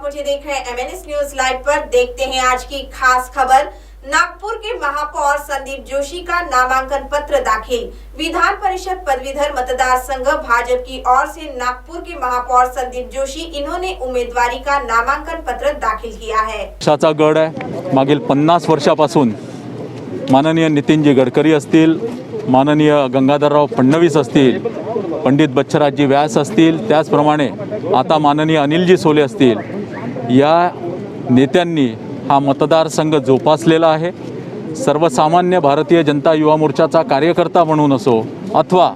मुझे देख रहे हैं MNS न्यूज लाइव पर। देखते हैं आज की खास खबर। नागपुर के महापौर संदीप जोशी का नामांकन पत्र दाखिल। विधान परिषद पदवीधर मतदार संघ भाजपा की ओर से नागपुर के महापौर संदीप जोशी इन्होंने उमेदवारी का नामांकन पत्र दाखिल किया है। पक्षाचा गड आहे। मागील 50 वर्षापासून माननीय नितीनजी गडकरी असतील, माननीय गंगाधरराव फडणवीस असतील, पंडित बच्छराजजी व्यास असतील, त्याचप्रमाणे आता माननीय अनिलजी सोले असतील, या नेत्यांनी हा मतदारसंघ जोपासलेला आहे। सर्वसामान्य भारतीय जनता युवा मोर्चाचा कार्यकर्ता म्हणून असो अथवा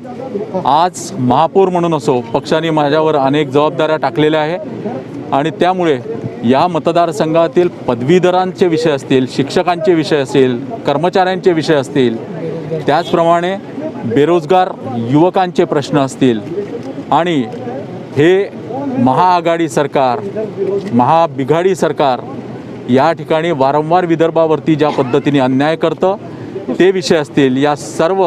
आज महापौर म्हणून असो, पक्षाने माझ्यावर अनेक जबाबदाऱ्या टाकलेल्या आहे आणि त्यामुळे या मतदारसंघातील पदवीधरांचे विषय असतील, शिक्षकांचे विषय असतील, कर्मचाऱ्यांचे विषय असतील, त्याचप्रमाणे बेरोजगार युवकांचे प्रश्न असतील आणि हे महाआघाडी सरकार, महाबिघाडी सरकार या ठिकाणी वारंवार विदर्भावरती ज्या पद्धतीने अन्याय करतं ते विषय असतील, या सर्व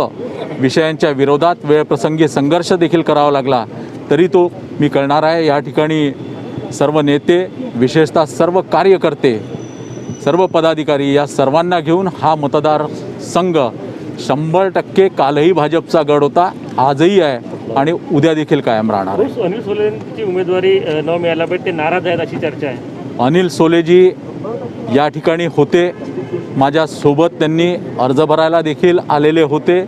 विषयांच्या विरोधात वेळप्रसंगी संघर्ष देखील करावा लागला तरी तो मी करणार आहे। या ठिकाणी सर्व नेते, विशेषतः सर्व कार्यकर्ते, सर्व पदाधिकारी या सर्वांना घेऊन हा मतदारसंघ 100% कालही भाजपचा गड होता, आजही आहे आणि उद्या देखील कायम राहणार आहे। अनिल सोलेंची उमेदवारी न मिळायला पाहिजे, ते नाराज आहेत अशी चर्चा आहे। अनिल सोलेजी या ठिकाणी होते, माझ्यासोबत त्यांनी अर्ज भरायला देखील आलेले होते।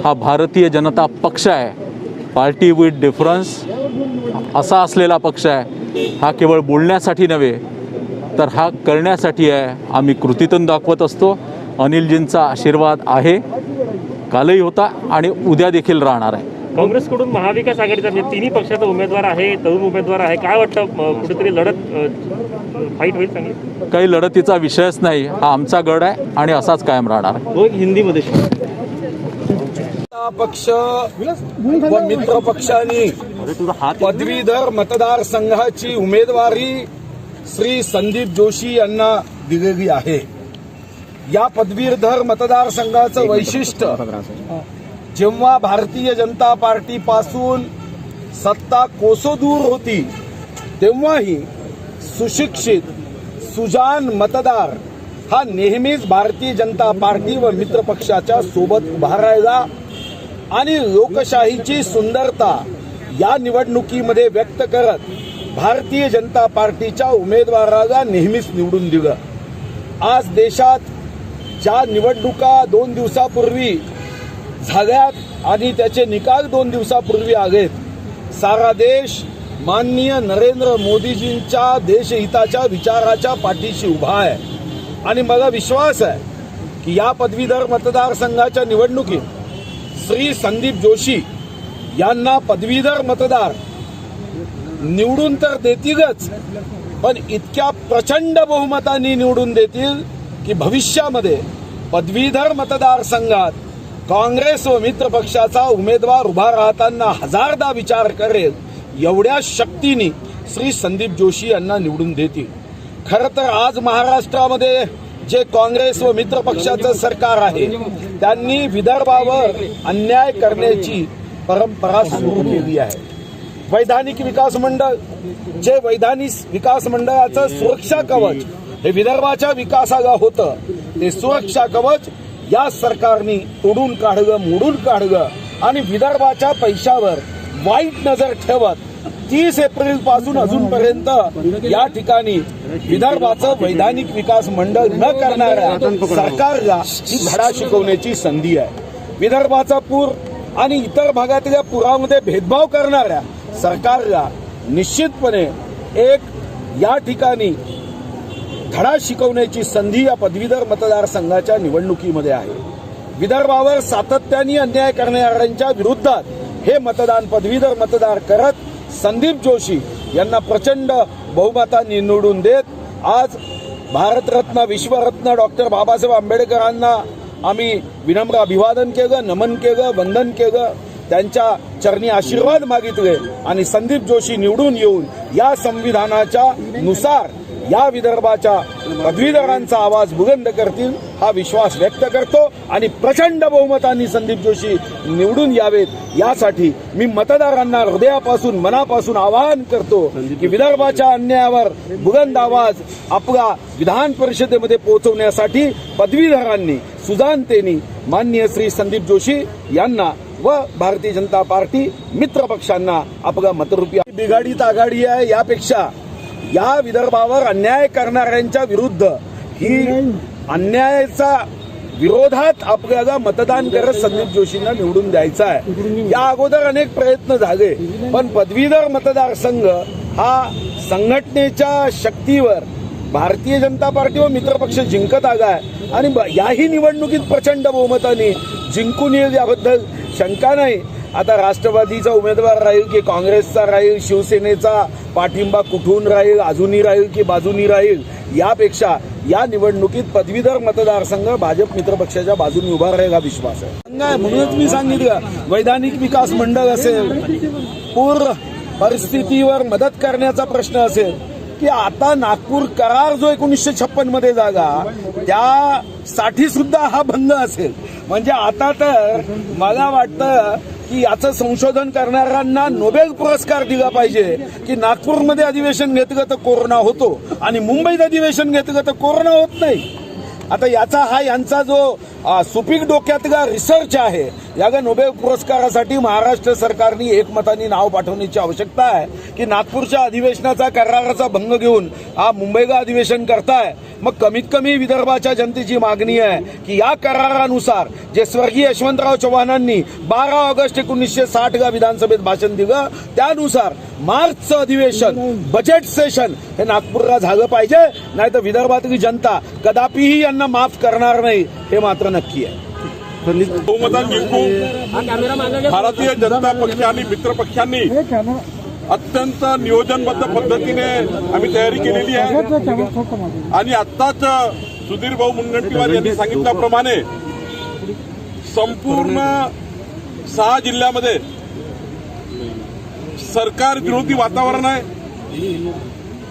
हा भारतीय जनता पक्ष आहे, पार्टी विथ डिफरन्स असा असलेला पक्ष आहे। हा केवळ बोलण्यासाठी नव्हे तर हा करण्यासाठी आहे। आम्ही कृतीतून दाखवत असतो। अनिलजींचा आशीर्वाद आहे, कालही होता आणि उद्या देखील राहणार आहे। काँग्रेसकडून महाविकास आघाडीचा तिन्ही पक्षाचा उमेदवार आहे, तरुण उमेदवार आहे, काय वाटतं कुठेतरी लढत फाईट होईल चांगली? काही लढतीचा विषयच नाही, हा आमचा गड आहे आणि असाच कायम राहणार आहे। हिंदीमध्ये पक्ष व मित्र पक्षांनी पदवीधर मतदारसंघाची उमेदवारी श्री संदीप जोशी यांना दिलेली आहे। या पदवीधर मतदारसंघाचं वैशिष्ट्य, जेव्हा भारतीय जनता पार्टीपासून सत्ता कोसोदूर होती तेव्हाही सुशिक्षित, सुजाण मतदार हा नेहमीच भारतीय जनता पार्टी व मित्र पक्षाच्या सोबत उभा राहिला आणि लोकशाहीची सुंदरता या निवडणुकीमध्ये व्यक्त करत भारतीय जनता पार्टीच्या उमेदवाराला नेहमीच निवडून दिलं। आज देशात ज्या निवडणुका 2 दिवसापूर्वी झाल्यात आणि त्याचे निकाल 2 दिवसापूर्वी आलेत, सारा देश माननीय नरेंद्र मोदीजींच्या देशहिताच्या विचाराच्या पाठीशी उभा आहे आणि मला विश्वास आहे की या पदवीधर मतदारसंघाच्या निवडणुकीत श्री संदीप जोशी यांना पदवीधर मतदार निवडून तर देतीलच, पण इतक्या प्रचंड बहुमतांनी निवडून देतील की भविष्यामध्ये पदवीधर मतदारसंघात काँग्रेस व मित्र पक्षाचा उमेदवार उभा राहताना हजारदा विचार करेल, एवढ्या शक्तीने श्री संदीप जोशी यांना निवडून देतील। खरं तर आज महाराष्ट्रामध्ये जे काँग्रेस व मित्र पक्षाचं सरकार आहे त्यांनी विदर्भावर अन्याय करण्याची परंपरा सुरू केली आहे। वैधानिक विकास मंडळ, जे वैधानिक विकास मंडळाचं सुरक्षा कवच हे विदर्भाच्या विकासाला होतं, ते सुरक्षा कवच या सरकारने तोडून काढलं, मोडून काढलं आणि विदर्भाच्या पैशावर वाईट नजर ठेवत 30 एप्रिल पासून अजूनपर्यंत या ठिकाणी विदर्भाचं वैधानिक विकास मंडळ न करणाऱ्या सरकारला ही धडा शिकवण्याची संधी आहे। विदर्भाचा पूर आणि इतर भागातल्या पुरामध्ये भेदभाव करणाऱ्या सरकारला निश्चितपणे एक या ठिकाणी धडा शिकवण्याची संधी या पदवीधर मतदारसंघाच्या निवडणुकीमध्ये आहे। विदर्भावर सातत्याने अन्याय करणाऱ्यांच्या विरोधात हे मतदान पदवीधर मतदार करत संदीप जोशी यांना प्रचंड बहुमतांनी निवडून देत आज भारतरत्न, विश्वरत्न डॉक्टर बाबासाहेब आंबेडकरांना आम्ही विनम्र अभिवादन केलं, नमन केलं, वंदन केलं, त्यांच्या चरणी आशीर्वाद मागितले आणि संदीप जोशी निवडून येऊन या संविधानाच्या नुसार या विदर्भाच्या पदवीधरांचा आवाज बुलंद करतील हा विश्वास व्यक्त करतो आणि प्रचंड बहुमतांनी संदीप जोशी निवडून यावेत यासाठी मी मतदारांना हृदयापासून मनापासून आवाहन करतो की विदर्भाच्या अन्यायावर बुलंद आवाज आपला विधान परिषदेमध्ये पोहोचवण्यासाठी पदवीधरांनी सुजाणतेने माननीय श्री संदीप जोशी यांना व भारतीय जनता पार्टी मित्र पक्षांना आपला मतरूपी बिघाडीत आघाडी आहे यापेक्षा या विदर्भावर अन्याय करणाऱ्यांच्या विरुद्ध ही अन्यायाचा विरोधात आपल्याला मतदान करत संदीप जोशींना निवडून द्यायचं आहे। या अगोदर अनेक प्रयत्न झाले पण पदवीधर मतदारसंघ हा संघटनेच्या शक्तीवर भारतीय जनता पार्टी व मित्रपक्ष जिंकत आलाय आणि याही निवडणुकीत प्रचंड बहुमताने जिंकून येईल याबद्दल शंका नाही। आता राष्ट्रवादीचा उमेदवार राहील की काँग्रेसचा राहील, शिवसेनेचा पाठिंबा कुठून राहील, अजूनही राहील की बाजूनी राहील, यापेक्षा या निवडणुकीत पदवीधर मतदारसंघ भाजप मित्रपक्षाच्या बाजूने उभा राहील हा विश्वास आहे। म्हणूनच मी सांगितलं वैधानिक विकास मंडळ असेल, पूर परिस्थितीवर मदत करण्याचा प्रश्न असेल की आता नागपूर करार जो 1956 मध्ये झाला त्यासाठी सुद्धा हा भंग असेल। म्हणजे आता तर मला वाटतं की याचं संशोधन करणाऱ्यांना नोबेल पुरस्कार दिला पाहिजे की नागपूरमध्ये अधिवेशन घेतलं तर कोरोना होतो आणि मुंबईत अधिवेशन घेतलं तर कोरोना होत नाही। आता याचा हा यांचा जो सुपीक डोक्यातला रिसर्च आहे याला नोबेल पुरस्कारासाठी महाराष्ट्र सरकारने एकमताने नाव पाठवण्याची आवश्यकता आहे की नागपूरच्या अधिवेशनाचा कराराचा भंग घेऊन हा मुंबईला अधिवेशन करताय। मग कमीत कमी विदर्भाच्या जनतेची मागणी आहे की या करारानुसार जे स्वर्गीय यशवंतराव चव्हाणांनी 12 ऑगस्ट 1960 ला विधानसभेत भाषण दिलं त्यानुसार मार्चचं अधिवेशन बजेट सेशन हे नागपूरला झालं पाहिजे, नाही तर विदर्भातली जनता कदापिही यांना माफ करणार नाही हे मात्र नक्की आहे। बहुमतात जिंकून भारतीय जनता पक्ष आणि मित्र पक्षांनी अत्यंत नियोजनबद्ध पद्धतीने आम्ही तयारी केलेली आहे आणि आत्ताच सुधीर भाऊ मुनगंटीवार यांनी सांगितल्याप्रमाणे संपूर्ण 6 जिल्ह्यामध्ये सरकार विरोधी वातावरण आहे।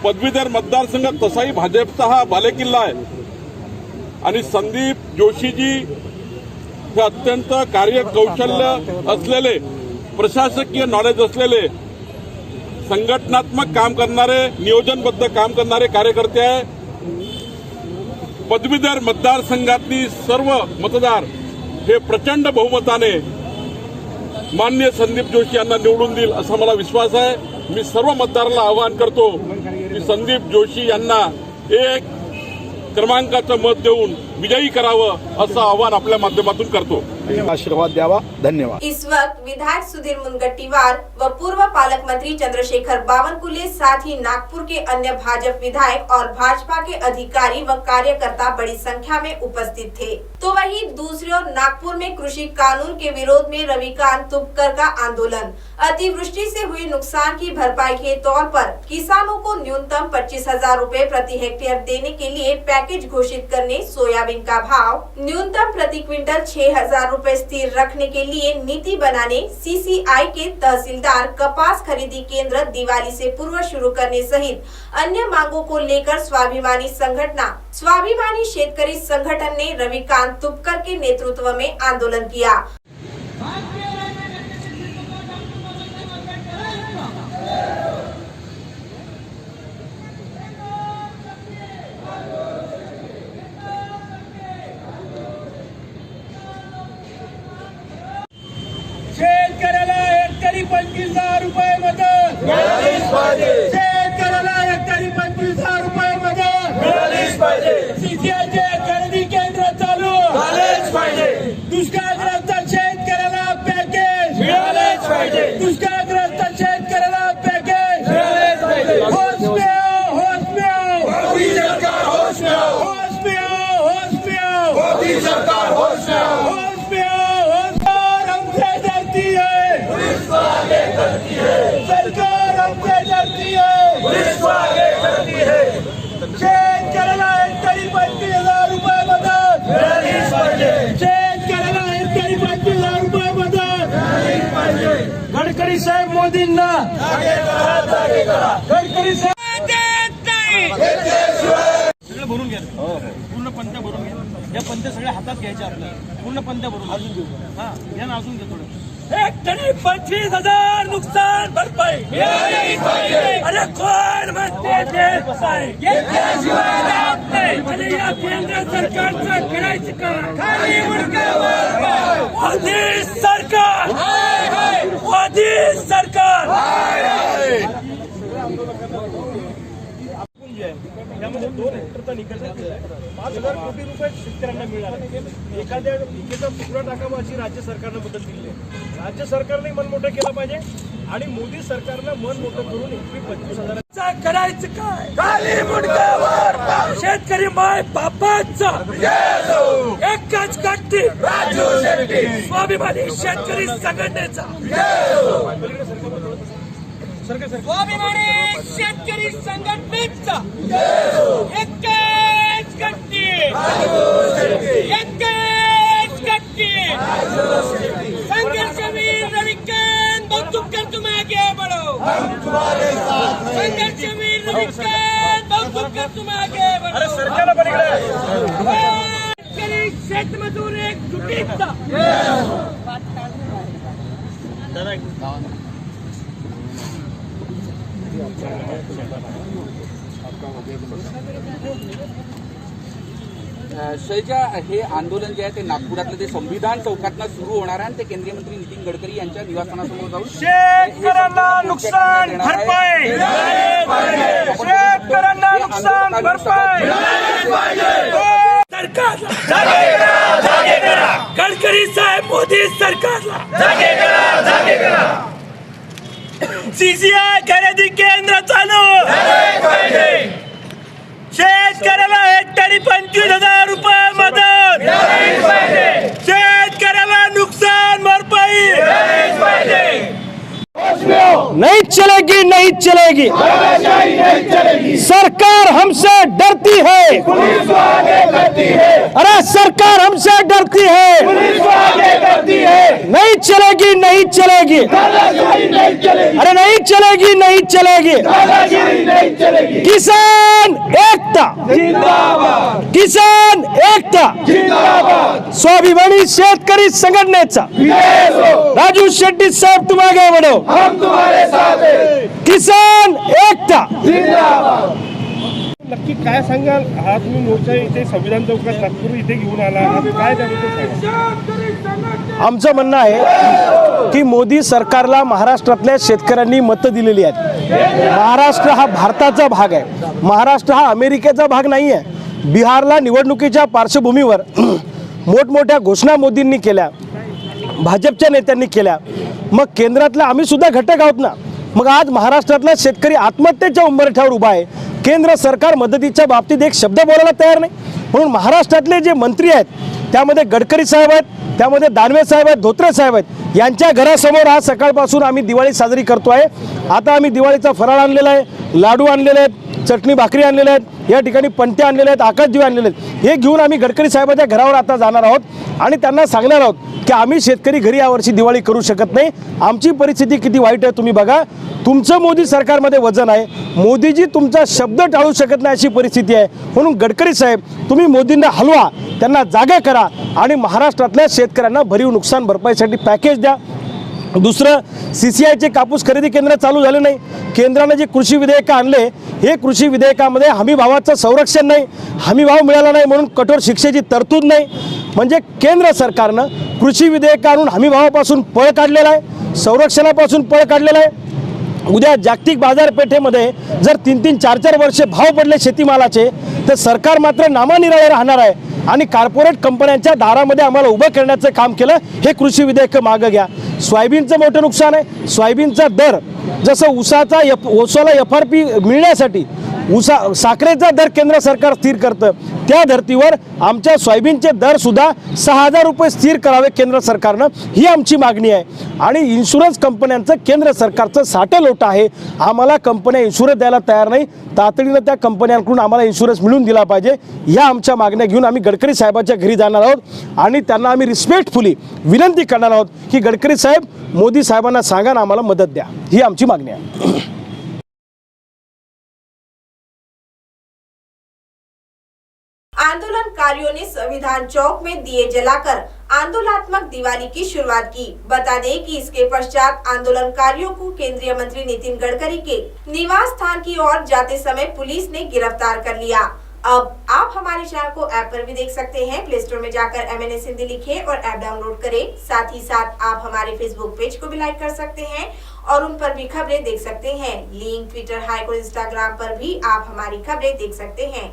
पदवीधर मतदारसंघ तसाही भाजपचा हा बालेकिल्ला आहे आणि संदीप जोशीजी हे अत्यंत कार्यकौशल्य असलेले, प्रशासकीय नॉलेज असलेले, संघटनात्मक काम करणारे, नियोजनबद्ध काम करणारे कार्यकर्ते आहे। पदवीधर मतदारसंघातली सर्व मतदार हे प्रचंड बहुमताने माननीय संदीप जोशी यांना निवडून देईल असा मला विश्वास आहे। मी सर्व मतदारांना आवाहन करतो की संदीप जोशी यांना 1 क्रमांकाचं मत देऊन विजयी करावं असं आवाहन आपल्या माध्यमातून करतो। आशीर्वाद द्यावा। धन्यवाद। इस वक्त विधायक सुधीर मुनगंटीवार व पूर्व पालक मंत्री चंद्रशेखर बावनकुले साथ ही नागपुर के अन्य भाजपा विधायक और भाजपा के अधिकारी व कार्यकर्ता बड़ी संख्या में उपस्थित थे। तो वहीं दूसरी ओर नागपुर में कृषि कानून के विरोध में रविकांत तुपकर का आंदोलन, अतिवृष्टि से हुए नुकसान की भरपाई के तौर पर किसानों को न्यूनतम 25,000 रूपए प्रति हेक्टेयर देने के लिए पैकेज घोषित करने, सोयाबीन का भाव न्यूनतम प्रति क्विंटल 6,000 रूपए स्थिर रखने के लिए नीति बनाने, सीसीआई के तहसीलदार कपास खरीदी केंद्र दिवाली से पूर्व शुरू करने सहित अन्य मांगों को लेकर स्वाभिमानी शेतकरी संगठन ने रविकांत तुपकर के नेतृत्व में आंदोलन किया। शेतकऱ्याला हेक्टरी 25,000 रुपये मदत मिळालीच पाहिजे। शेतकऱ्याला हेक्टरी 25,000 रुपये मदत मिळालीच पाहिजे। सीसीआयचे खरेदी केंद्र चालू झालेच पाहिजे। दुष्काळग्रस्त शेतकऱ्याला पॅकेज मिळालेच पाहिजे। दुष्काळग्रस्त शेतकऱ्याला पॅकेज मिळालेच पाहिजे। होश में आओ, होश में आओ, मोदी सरकार होश में आओ, होश में आओ, होश में आओ, मोदी सरकार होश में आओ, होश में आओ, सरकार हमसे डरती है, पुलिस को आगे करती है। शेतकऱ्याला हेक्टरी 25,000 रुपये मदत मिळालीच पाहिजे। शेतकऱ्याला हेक्टरी 25,000 रुपये मदत मिळालीच पाहिजे। गडकरी साहेब मोदींना गडकरी साहेब पूर्ण पंत्या भरून घ्या. या पंत्या सगळ्या हातात घ्यायच्या आपल्याला. पूर्ण पंत्या भरून अजून घेऊ. हा या ना अजून घे थोडं. हेक्टरी 25,000 नुकसान भरपाई मिळालीच पाहिजे. अरे कोण म्हणते देत नाही? घेतल्याशिवाय राहत नाही. आणि या केंद्र सरकारचं करायचं का? खाली मुंडक्यावर मोदी सरकार, मोदी सरकार. त्यामध्ये 2 हेक्टरचा निकष आहे. 5,000 कोटी रुपये शेतकऱ्यांना मिळाले. एखाद्या पिकेचा तुकडा टाकावा अशी राज्य सरकारनं मदत दिली आहे. राज्य सरकारने मन मोठं केलं पाहिजे आणि मोदी सरकारनं मन मोठं करून एकरी 25,000 करायचं काय? खाली मुंडक्यावर शेतकरी माय बापाचा एकच गट्टी राजू शेट्टी स्वाभिमानी शेतकरी संघटनेचा स्वाभिमानी शेतकरी संघटनेचा एकच गट्टी एकच गट्टी संघर्षवीर रविकांत बहुत तुम आगे बढ़ो संघर्षवीर रविकांत बहुत तुम आगे बढ़ो. अरे सरकारला पण इकडे शेतकरी शेतमजूर एक जुटीचा शैजा हे आंदोलन जे आहे ते नागपुरातलं ते संविधान चौकातनं सुरू होणार आहे आणि ते केंद्रीय मंत्री नितीन गडकरी यांच्या निवासस्थानासमोर जाऊन शेतकऱ्यांना नुकसान भरपाई, शेतकऱ्यांना नुकसान भरपाई. सरकारला जागे करा. गडकरी साहेब मोदी सरकारला जागे करा. सीसीआय खरेदी केंद्र चालू शेतकऱ्याला हेक्टरी 25,000 रुपये मदत शेतकऱ्याला नुकसान भरपाई नहीं चलेगी, नहीं चलेगी. सरकार हमसे डरती है. अरे सरकार हमसे डरती है. नहीं चलेगी, नहीं चलेगी. अरे नहीं चलेगी, नहीं चलेगी. किसान एकता, किसान एकता. स्वाभिमानी शेतकरी संघटनेचा राजू शेट्टी साहेब तुम आगे बढ़ो. हम तुम्हारे साथ हैं. किसान एकता. नक्की काय सांगाल? हा तुम्ही मोर्चा इथे संविधान चौकात नागपूर इथे घेऊन आला आहात, काय त्याबद्दल सांगा? आमचं म्हणणं आहे की मोदी सरकारला महाराष्ट्रातल्या शेतकऱ्यांनी मतं दिलेली आहेत. महाराष्ट्र हा भारताचा भाग आहे. महाराष्ट्र हा अमेरिकेचा भाग नाही आहे. बिहारला निवडणुकीच्या पार्श्वभूमीवर मोठमोठ्या घोषणा मोदींनी केल्या, भाजपच्या नेत्यांनी केल्या. मग केंद्रातला आम्ही सुद्धा घटक आहोत ना. मग आज महाराष्ट्रातला शेतकरी आत्महत्येच्या उंबरठ्यावर उभा आहे. केंद्र सरकार मदतीच्या बाबतीत एक शब्द बोलायला तयार नाही. म्हणून महाराष्ट्रातले जे मंत्री आहेत त्यामध्ये गडकरी साहेब आहेत, त्यामध्ये दानवे साहेब आहेत, धोत्रे साहेब आहेत. यांच्या घरासमोर आज सकाळपासून आम्ही दिवाळी साजरी करतो आहे. आता आम्ही दिवाळीचा फराळ आणलेला आहे, लाडू आणलेले आहेत, चटणी भाकरी आणलेल्या आहेत, या ठिकाणी पंत्या आणलेल्या आहेत, आकाशदिवे आणलेले आहेत. हे घेऊन आम्ही गडकरी साहेबांच्या घरावर आता जाणार आहोत आणि त्यांना सांगणार आहोत की आम्ही शेतकरी घरी यावर्षी दिवाळी करू शकत नाही. आमची परिस्थिती किती वाईट आहे तुम्ही बघा. तुमचं मोदी सरकारमध्ये वजन आहे. मोदीजी तुमचा शब्द टाळू शकत नाही अशी परिस्थिती आहे. म्हणून गडकरी साहेब तुम्ही मोदींना हलवा, त्यांना जागा करा आणि महाराष्ट्रातल्या शेतकऱ्यांना भरीव नुकसान भरपाईसाठी पॅकेज द्या. दुसरं, CCIचे कापूस खरेदी केंद्र चालू झाले नाही. केंद्राने जे कृषी विधेयकं आणले, हे कृषी विधेयकामध्ये हमी भावाचं संरक्षण नाही, हमी भाव मिळाला नाही म्हणून कठोर शिक्षेची तरतूद नाही. म्हणजे केंद्र सरकारनं कृषी विधेयक आणून हमी भावापासून पळ काढलेला आहे, संरक्षणापासून पळ काढलेला आहे. उद्या जागतिक बाजारपेठेमध्ये जर 3-3, 4-4 वर्षे भाव पडले शेतीमालाचे तर सरकार मात्र नामानिराळे राहणार आहे आणि कॉर्पोरेट कंपन्यांच्या दारामध्ये आम्हाला उभं करण्याचं काम केलं. हे कृषी विधेयक मागं घ्या. सोयाबीनचं मोठं नुकसान आहे. सोयाबीनचा दर जसं ऊसाला FRP मिळण्यासाठी साखरेचा दर केंद्र सरकार स्थिर करतं, त्या धर्तीवर आमच्या सोयाबीनचे दर सुद्धा 6,000 रुपये स्थिर करावे केंद्र सरकारनं, ही आमची मागणी आहे. आणि इन्शुरन्स कंपन्यांचं केंद्र सरकारचं साठेलोट आहे. आम्हाला कंपन्या इन्शुरन्स द्यायला तयार नाही. तातडीनं त्या कंपन्यांकडून आम्हाला इन्शुरन्स मिळून दिला पाहिजे. या आमच्या मागण्या घेऊन आम्ही गडकरी साहेबांच्या घरी जाणार आहोत आणि त्यांना आम्ही रिस्पेक्टफुली विनंती करणार आहोत की गडकरी साहेब, मोदी साहेबांना सांगा ना आम्हाला मदत द्या. ही आमची मागणी आहे. आंदोलनकारियों ने संविधान चौक में दिए जलाकर आंदोलनात्मक दिवाली की शुरुआत की। बता दें कि इसके पश्चात आंदोलनकारियों को केंद्रीय मंत्री नितिन गडकरी के निवास स्थान की ओर जाते समय पुलिस ने गिरफ्तार कर लिया। अब आप हमारे चैनल को ऐप पर भी देख सकते हैं। प्ले स्टोर में जाकर MNS हिंदी लिखें और ऐप डाउनलोड करें। साथ ही साथ आप हमारे फेसबुक पेज को भी लाइक कर सकते हैं और उन पर भी खबरें देख सकते हैं। लिंक ट्विटर, हाइक और इंस्टाग्राम पर भी आप हमारी खबरें देख सकते हैं।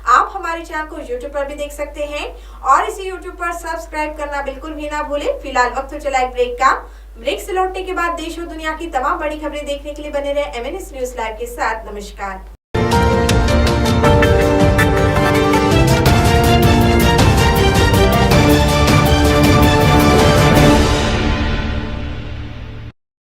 आप हमारे चैनल को YouTube पर भी देख सकते हैं और इसे YouTube पर सब्सक्राइब करना बिल्कुल भी ना भूलें। फिलहाल वक्त हो चला एक ब्रेक का। ब्रेक से लौटने के बाद देश और दुनिया की तमाम बड़ी खबरें देखने के लिए बने रहे MNS न्यूज लाइव के साथ। नमस्कार।